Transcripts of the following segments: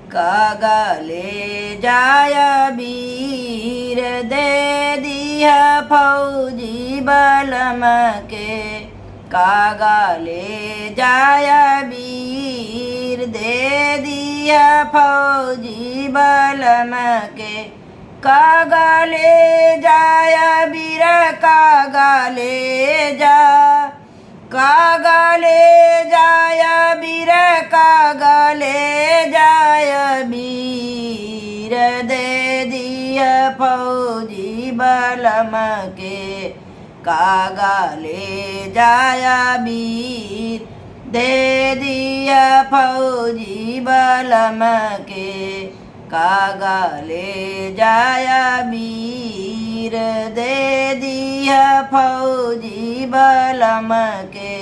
कागले जाय वीर दे दिया फौजी बलम के। कागले जाय वीर दे दिया फौजी बलम के। कागले जाय वीर कागले जा। कागले जाय वीर कागले जाय वीर दे दिया फौजी बलम के। कागले जाय वीर दे दिया फौजी बलम के। कागले जाय वीर दे दिया फौजी बलम के।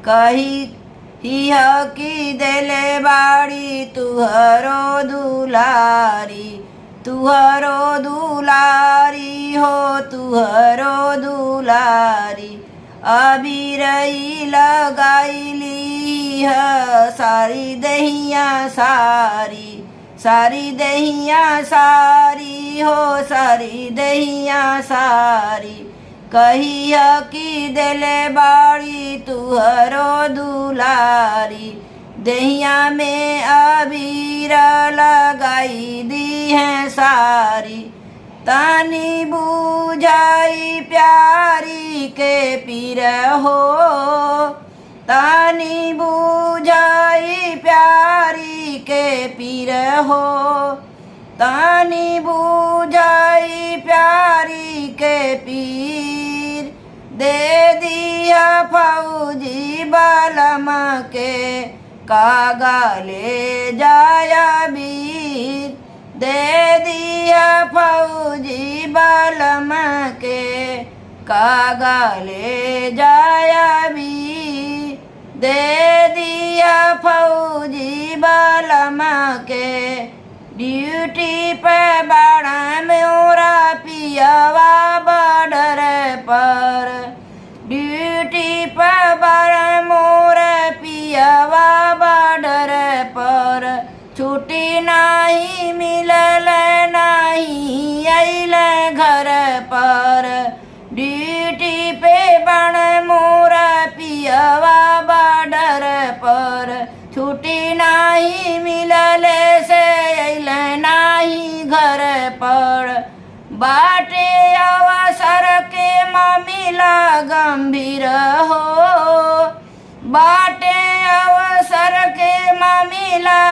कही हिया की देले बाड़ी तुहरो दुलारी। तुहरो दुलारी हो तुहरो दुलारी। अबीरई लगाईली है सारी दहिया सारी। सारी दहिया सारी हो सारी दहिया सारी। कहिया की देले बाड़ी तुहरो दुलारी। दहिया में अबीर लगाई दी है सारी। तानी बुझाई प्यारी के पीर हो। तानी बुझाई प्यारी के पीर हो। तानी बुझाई प्यारी के पीर दे दिया फौजी बलम के। कागले जाय वीर दे दिया फौजी बलम के। कागले जाय वीर दे दिया फौजी बलम के। ड्यूटी पे बाड़ा मोरा पियवा बॉर्डर पर। ड्यूटी पे बाड़ा मोरा पियवा बॉर्डर पर। छुट्टी नहीं मिलल नहीं अइल घर पर। ड्यूटी पे बाड़ा मोरा पियवा बॉर्डर पर। छुट्टी नहीं मिलल से अइल नाही घर पर। बाटे अवसर के मामला गंभीर हो। बाटे अवसर के मामला